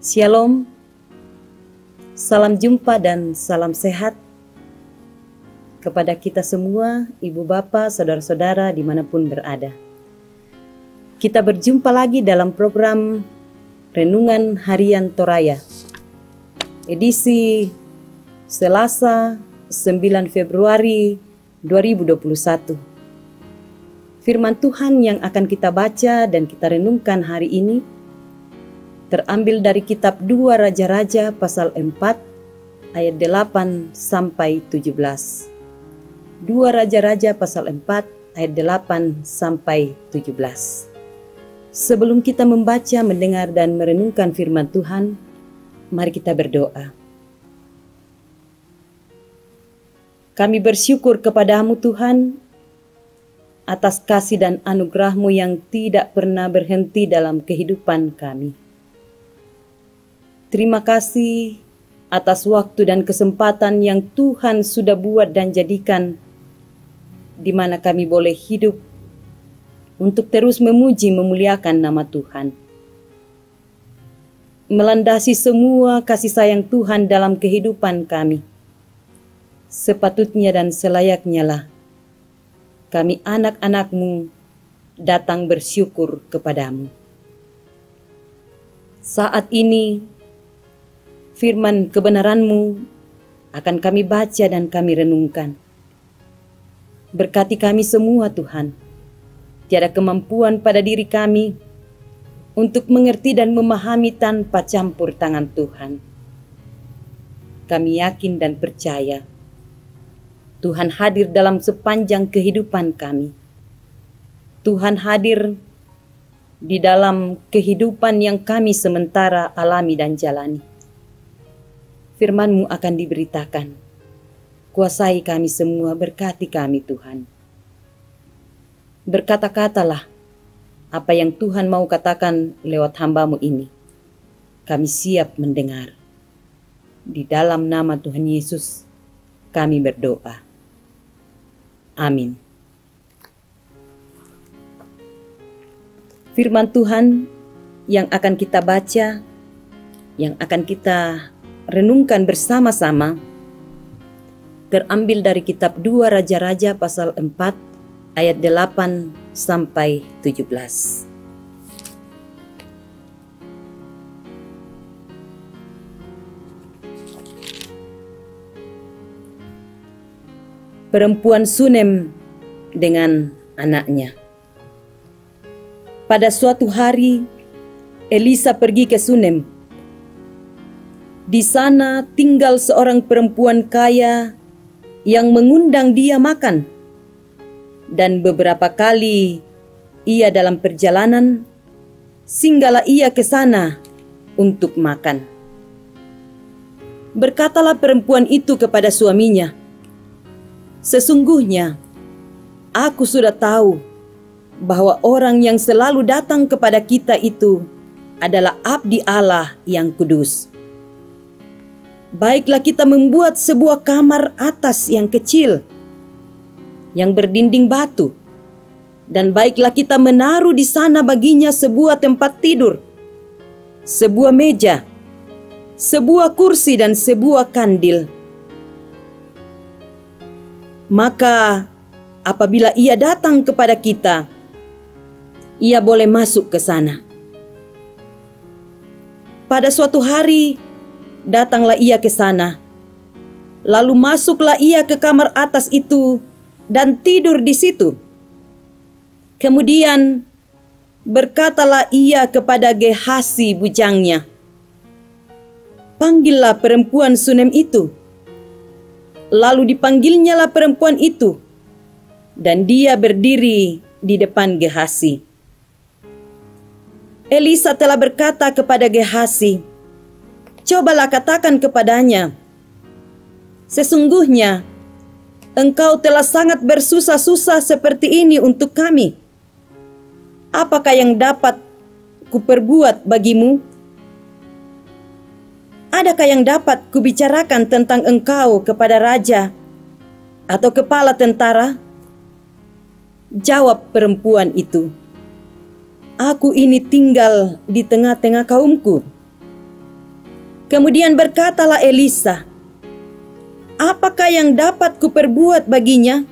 Shalom, salam jumpa dan salam sehat kepada kita semua, ibu bapak, saudara-saudara dimanapun berada. Kita berjumpa lagi dalam program Renungan Harian Toraya, edisi Selasa 9 Februari 2021. Firman Tuhan yang akan kita baca dan kita renungkan hari ini terambil dari kitab 2 Raja-Raja pasal 4 ayat 8 sampai 17. 2 Raja-Raja pasal 4 ayat 8 sampai 17. Sebelum kita membaca, mendengar dan merenungkan firman Tuhan, mari kita berdoa. Kami bersyukur kepadamu Tuhan atas kasih dan anugerah-Mu yang tidak pernah berhenti dalam kehidupan kami. Terima kasih atas waktu dan kesempatan yang Tuhan sudah buat dan jadikan, di mana kami boleh hidup untuk terus memuji memuliakan nama Tuhan. Melandasi semua kasih sayang Tuhan dalam kehidupan kami. Sepatutnya dan selayaknya lah kami anak-anak-Mu datang bersyukur kepadamu. Saat ini firman kebenaran-Mu akan kami baca dan kami renungkan. Berkati kami semua Tuhan. Tiada kemampuan pada diri kami untuk mengerti dan memahami tanpa campur tangan Tuhan. Kami yakin dan percaya Tuhan hadir dalam sepanjang kehidupan kami. Tuhan hadir di dalam kehidupan yang kami sementara alami dan jalani. Firman-Mu akan diberitakan. Kuasai kami semua, berkati kami Tuhan. Berkata-katalah apa yang Tuhan mau katakan lewat hamba-Mu ini. Kami siap mendengar. Di dalam nama Tuhan Yesus kami berdoa. Amin. Firman Tuhan yang akan kita baca, yang akan kita renungkan bersama-sama, terambil dari kitab 2 Raja-Raja pasal 4 ayat 8 sampai 17. Perempuan Sunem dengan anaknya. Pada suatu hari, Elisa pergi ke Sunem. Di sana tinggal seorang perempuan kaya yang mengundang dia makan. Dan beberapa kali ia dalam perjalanan, singgahlah ia ke sana untuk makan. Berkatalah perempuan itu kepada suaminya, "Sesungguhnya aku sudah tahu bahwa orang yang selalu datang kepada kita itu adalah abdi Allah yang kudus. Baiklah kita membuat sebuah kamar atas yang kecil, yang berdinding batu, dan baiklah kita menaruh di sana baginya sebuah tempat tidur, sebuah meja, sebuah kursi dan sebuah kandil. Maka apabila ia datang kepada kita, ia boleh masuk ke sana." Pada suatu hari datanglah ia ke sana. Lalu masuklah ia ke kamar atas itu dan tidur di situ. Kemudian berkatalah ia kepada Gehasi bujangnya, "Panggillah perempuan Sunem itu." Lalu dipanggilnyalah perempuan itu, dan dia berdiri di depan Gehasi. Elisa telah berkata kepada Gehasi, "Cobalah katakan kepadanya, sesungguhnya engkau telah sangat bersusah-susah seperti ini untuk kami. Apakah yang dapat kuperbuat bagimu? Adakah yang dapat kubicarakan tentang engkau kepada raja atau kepala tentara?" Jawab perempuan itu, "Aku ini tinggal di tengah-tengah kaumku. Kemudian berkatalah Elisa, "Apakah yang dapat kuperbuat baginya?"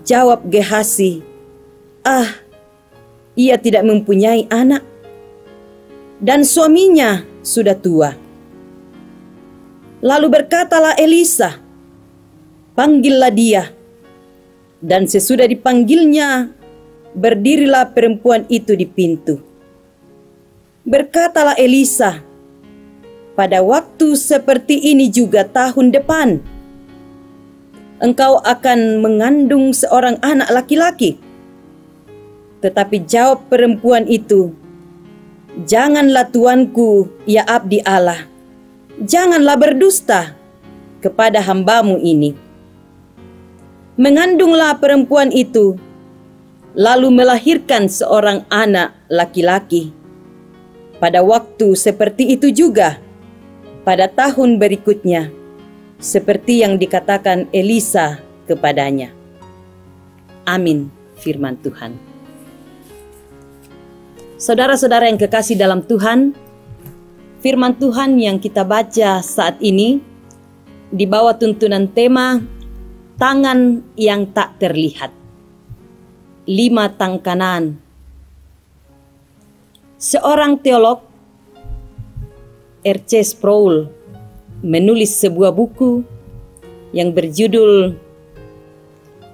Jawab Gehazi, ia tidak mempunyai anak, dan suaminya sudah tua." Lalu berkatalah Elisa, "Panggillah dia." Dan sesudah dipanggilnya, berdirilah perempuan itu di pintu. Berkatalah Elisa, "Pada waktu seperti ini juga tahun depan, engkau akan mengandung seorang anak laki-laki." Tetapi jawab perempuan itu, "Janganlah tuanku, ya abdi Allah, janganlah berdusta kepada hambamu ini." Mengandunglah perempuan itu, lalu melahirkan seorang anak laki-laki. Pada waktu seperti itu juga, pada tahun berikutnya, seperti yang dikatakan Elisa kepadanya. Amin, firman Tuhan. Saudara-saudara yang kekasih dalam Tuhan, firman Tuhan yang kita baca saat ini di bawah tuntunan tema tangan yang tak terlihat. 5 tangkanan. Seorang teolog, R.C. Sproul, menulis sebuah buku yang berjudul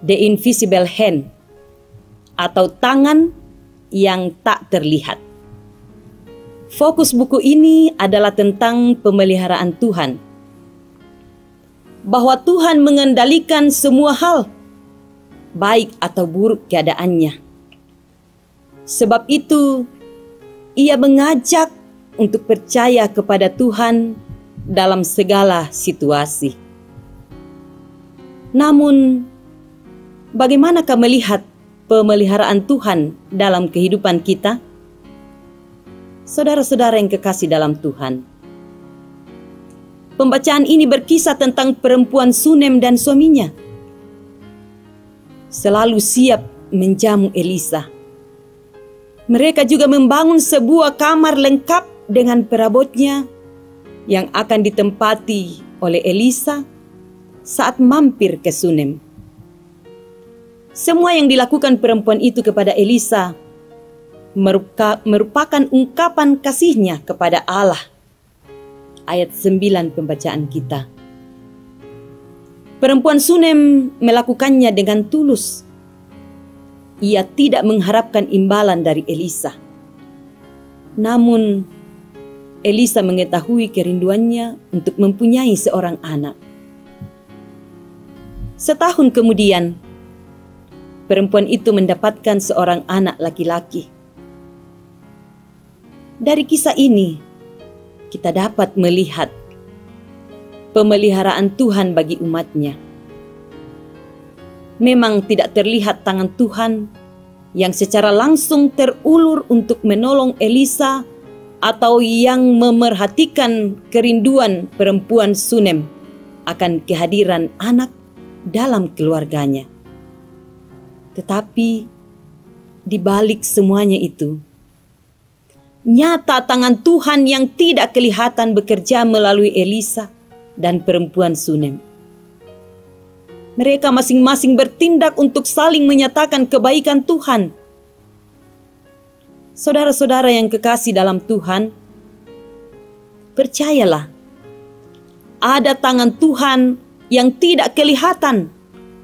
The Invisible Hand, atau tangan yang tak terlihat. Fokus buku ini adalah tentang pemeliharaan Tuhan, bahwa Tuhan mengendalikan semua hal, baik atau buruk keadaannya. Sebab itu, ia mengajak untuk percaya kepada Tuhan dalam segala situasi. Namun, bagaimanakah melihat pemeliharaan Tuhan dalam kehidupan kita? Saudara-saudara yang kekasih dalam Tuhan, pembacaan ini berkisah tentang perempuan Sunem dan suaminya. Selalu siap menjamu Elisa. Mereka juga membangun sebuah kamar lengkap dengan perabotnya yang akan ditempati oleh Elisa saat mampir ke Sunem. Semua yang dilakukan perempuan itu kepada Elisa merupakan ungkapan kasihnya kepada Allah. Ayat 9 pembacaan kita. Perempuan Sunem melakukannya dengan tulus. Ia tidak mengharapkan imbalan dari Elisa. Namun, Elisa mengetahui kerinduannya untuk mempunyai seorang anak. Setahun kemudian, perempuan itu mendapatkan seorang anak laki-laki. Dari kisah ini, kita dapat melihat pemeliharaan Tuhan bagi umatnya. Memang tidak terlihat tangan Tuhan yang secara langsung terulur untuk menolong Elisa atau yang memerhatikan kerinduan perempuan Sunem akan kehadiran anak dalam keluarganya. Tetapi di balik semuanya itu, nyata tangan Tuhan yang tidak kelihatan bekerja melalui Elisa dan perempuan Sunem. Mereka masing-masing bertindak untuk saling menyatakan kebaikan Tuhan. Saudara-saudara yang kekasih dalam Tuhan, percayalah, ada tangan Tuhan yang tidak kelihatan,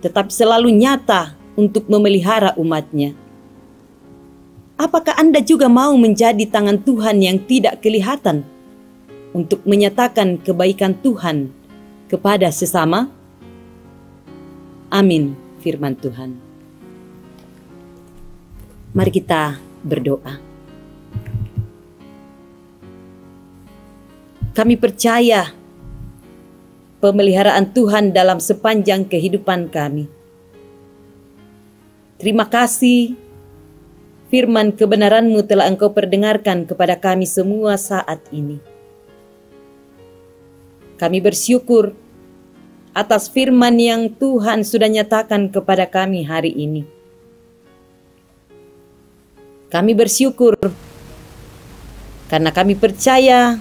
tetapi selalu nyata untuk memelihara umatnya. Apakah Anda juga mau menjadi tangan Tuhan yang tidak kelihatan untuk menyatakan kebaikan Tuhan kepada sesama? Amin, firman Tuhan. Mari kita berdoa. Kami percaya pemeliharaan Tuhan dalam sepanjang kehidupan kami. Terima kasih, firman kebenaran-Mu telah Engkau perdengarkan kepada kami semua saat ini. Kami bersyukur atas firman yang Tuhan sudah nyatakan kepada kami hari ini. Kami bersyukur karena kami percaya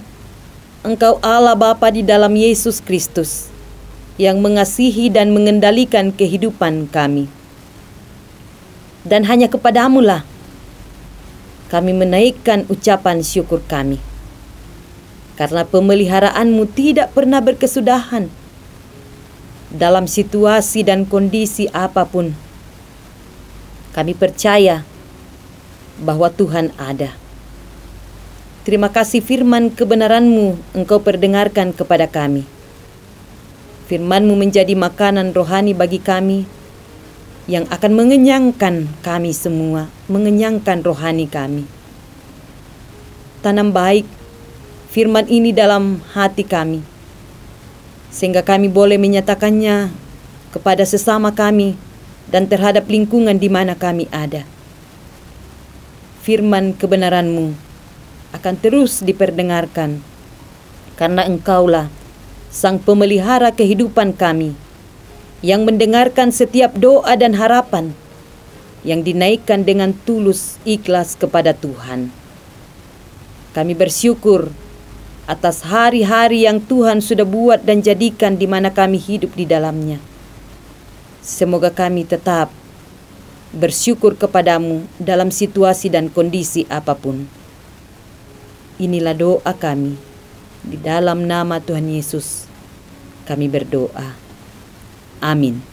Engkau Allah Bapa di dalam Yesus Kristus, yang mengasihi dan mengendalikan kehidupan kami. Dan hanya kepadamu-lah kami menaikkan ucapan syukur kami. Karena pemeliharaanmu tidak pernah berkesudahan dalam situasi dan kondisi apapun. Kami percaya bahwa Tuhan ada. Terima kasih firman kebenaran-Mu Engkau perdengarkan kepada kami. Firman-Mu menjadi makanan rohani bagi kami yang akan mengenyangkan kami semua, mengenyangkan rohani kami. Tanam baik firman ini dalam hati kami, sehingga kami boleh menyatakannya kepada sesama kami dan terhadap lingkungan di mana kami ada. Firman kebenaran-Mu akan terus diperdengarkan, karena Engkaulah Sang Pemelihara kehidupan kami, yang mendengarkan setiap doa dan harapan yang dinaikkan dengan tulus ikhlas kepada Tuhan. Kami bersyukur atas hari-hari yang Tuhan sudah buat dan jadikan di mana kami hidup di dalamnya. Semoga kami tetap bersyukur kepadamu dalam situasi dan kondisi apapun. Inilah doa kami. Di dalam nama Tuhan Yesus kami berdoa. Amin.